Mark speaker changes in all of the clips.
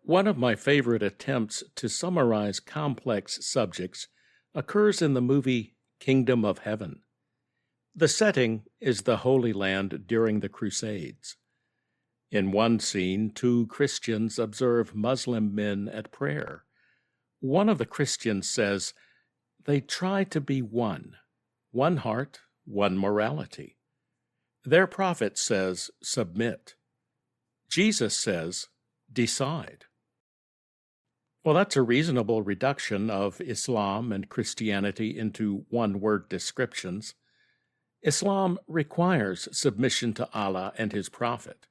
Speaker 1: One of my favorite attempts to summarize complex subjects occurs in the movie Kingdom of Heaven. The setting is the Holy Land during the Crusades. In one scene, two Christians observe Muslim men at prayer. One of the Christians says, "They try to be one heart, one morality." Their prophet says, "Submit." Jesus says, "Decide." Well, that's a reasonable reduction of Islam and Christianity into one-word descriptions. Islam requires submission to Allah and His Prophet,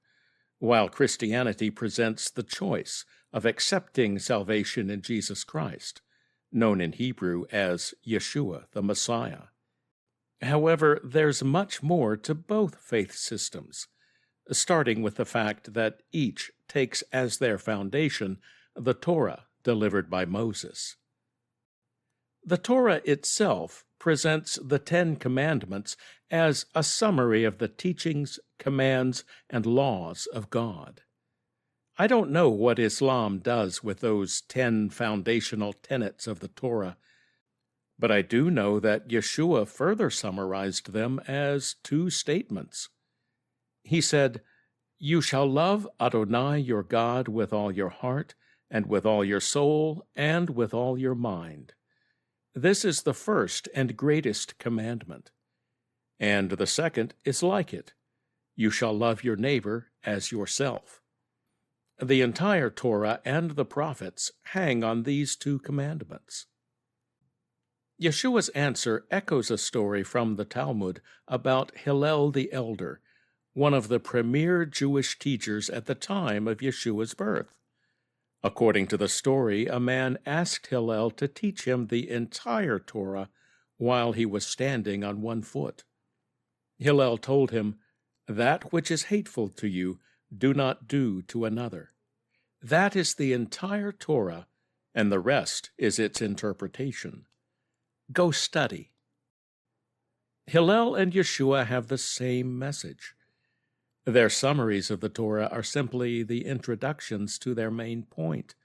Speaker 1: while Christianity presents the choice of accepting salvation in Jesus Christ, known in Hebrew as Yeshua, the Messiah. However, there's much more to both faith systems, starting with the fact that each takes as their foundation the Torah delivered by Moses. The Torah itself presents the Ten Commandments as a summary of the teachings, commands, and laws of God. I don't know what Islam does with those 10 foundational tenets of the Torah, but I do know that Yeshua further summarized them as 2 statements. He said, "You shall love Adonai your God with all your heart, and with all your soul, and with all your mind. This is the first and greatest commandment. And the second is like it. You shall love your neighbor as yourself." The entire Torah and the prophets hang on these 2 commandments. Yeshua's answer echoes a story from the Talmud about Hillel the Elder, one of the premier Jewish teachers at the time of Yeshua's birth. According to the story, a man asked Hillel to teach him the entire Torah while he was standing on one foot. Hillel told him, "That which is hateful to you, do not do to another." That is the entire Torah, and the rest is its interpretation. Go study. Hillel and Yeshua have the same message. Their summaries of the Torah are simply the introductions to their main point,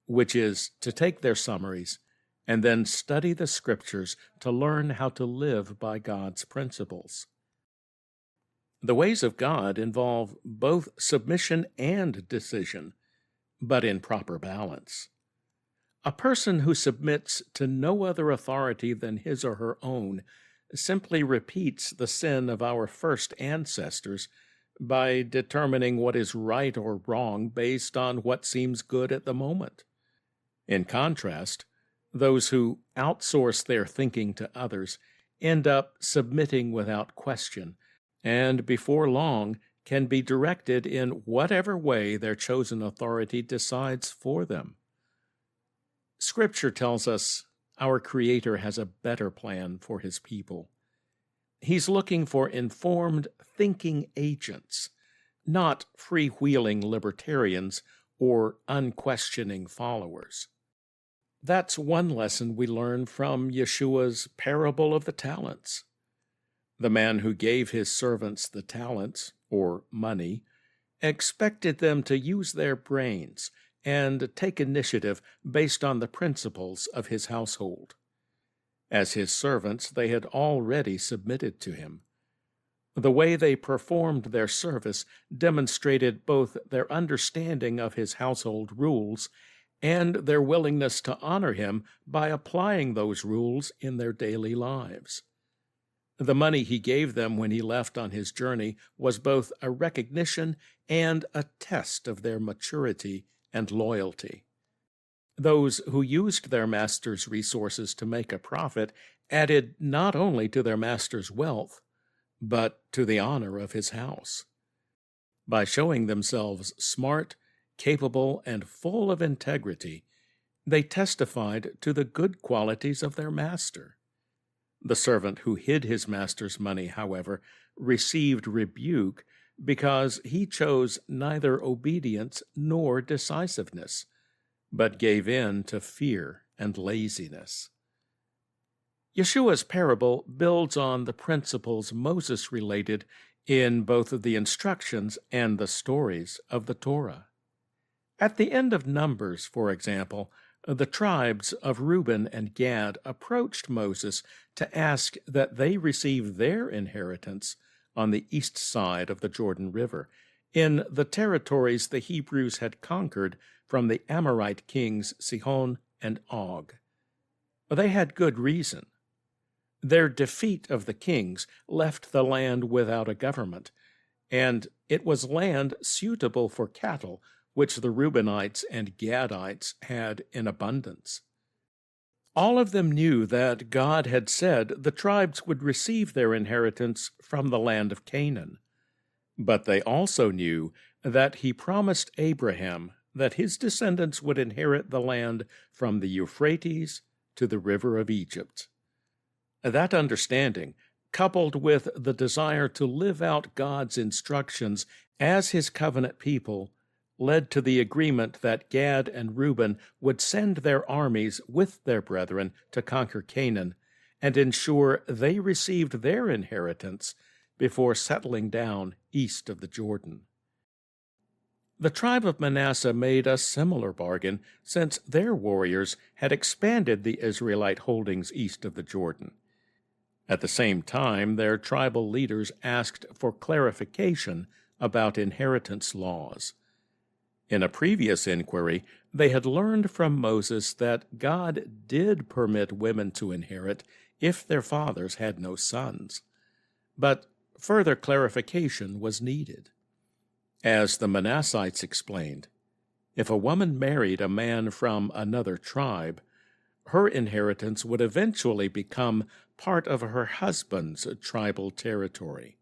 Speaker 1: which is to take their summaries and then study the Scriptures to learn how to live by God's principles. The ways of God involve both submission and decision, but in proper balance. A person who submits to no other authority than his or her own simply repeats the sin of our first ancestors by determining what is right or wrong based on what seems good at the moment. In contrast, those who outsource their thinking to others end up submitting without question, and before long can be directed in whatever way their chosen authority decides for them. Scripture tells us our Creator has a better plan for His people. He's looking for informed, thinking agents, not freewheeling libertarians or unquestioning followers. That's one lesson we learn from Yeshua's parable of the talents. The man who gave his servants the talents, or money, expected them to use their brains and take initiative based on the principles of his household. As his servants, they had already submitted to him. The way they performed their service demonstrated both their understanding of his household rules and their willingness to honor him by applying those rules in their daily lives. The money he gave them when he left on his journey was both a recognition and a test of their maturity and loyalty. Those who used their master's resources to make a profit added not only to their master's wealth, but to the honor of his house. By showing themselves smart, capable, and full of integrity, they testified to the good qualities of their master. The servant who hid his master's money, however, received rebuke because he chose neither obedience nor decisiveness, but gave in to fear and laziness. Yeshua's parable builds on the principles Moses related in both the instructions and the stories of the Torah. At the end of Numbers, for example, the tribes of Reuben and Gad approached Moses to ask that they receive their inheritance on the east side of the Jordan River, in the territories the Hebrews had conquered from the Amorite kings Sihon and Og. They had good reason. Their defeat of the kings left the land without a government, and it was land suitable for cattle, which the Reubenites and Gadites had in abundance. All of them knew that God had said the tribes would receive their inheritance from the land of Canaan, but they also knew that he promised Abraham that his descendants would inherit the land from the Euphrates to the river of Egypt. That understanding, coupled with the desire to live out God's instructions as his covenant people, led to the agreement that Gad and Reuben would send their armies with their brethren to conquer Canaan and ensure they received their inheritance before settling down east of the Jordan. The tribe of Manasseh made a similar bargain, since their warriors had expanded the Israelite holdings east of the Jordan. At the same time, their tribal leaders asked for clarification about inheritance laws. In a previous inquiry, they had learned from Moses that God did permit women to inherit if their fathers had no sons. But further clarification was needed. As the Manassites explained, if a woman married a man from another tribe, her inheritance would eventually become part of her husband's tribal territory.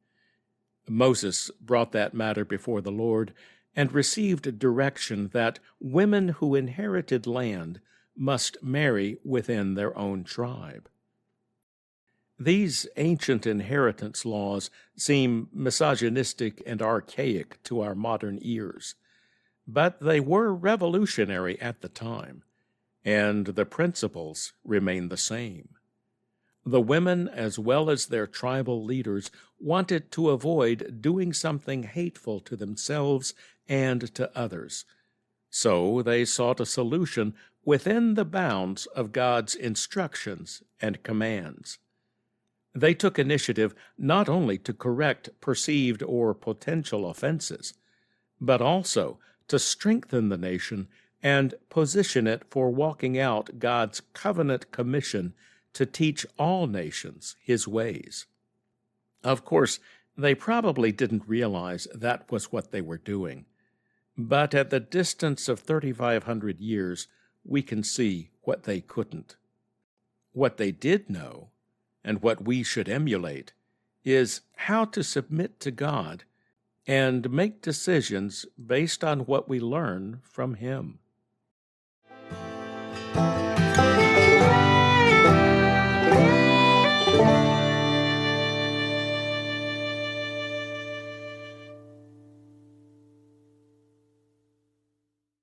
Speaker 1: Moses brought that matter before the Lord and received direction that women who inherited land must marry within their own tribe. These ancient inheritance laws seem misogynistic and archaic to our modern ears, but they were revolutionary at the time, and the principles remain the same. The women, as well as their tribal leaders, wanted to avoid doing something hateful to themselves and to others, so they sought a solution within the bounds of God's instructions and commands. They took initiative not only to correct perceived or potential offenses, but also to strengthen the nation and position it for walking out God's covenant commission to teach all nations his ways. Of course, they probably didn't realize that was what they were doing, but at the distance of 3,500 years, we can see what they couldn't. What they did know, and what we should emulate, is how to submit to God and make decisions based on what we learn from Him.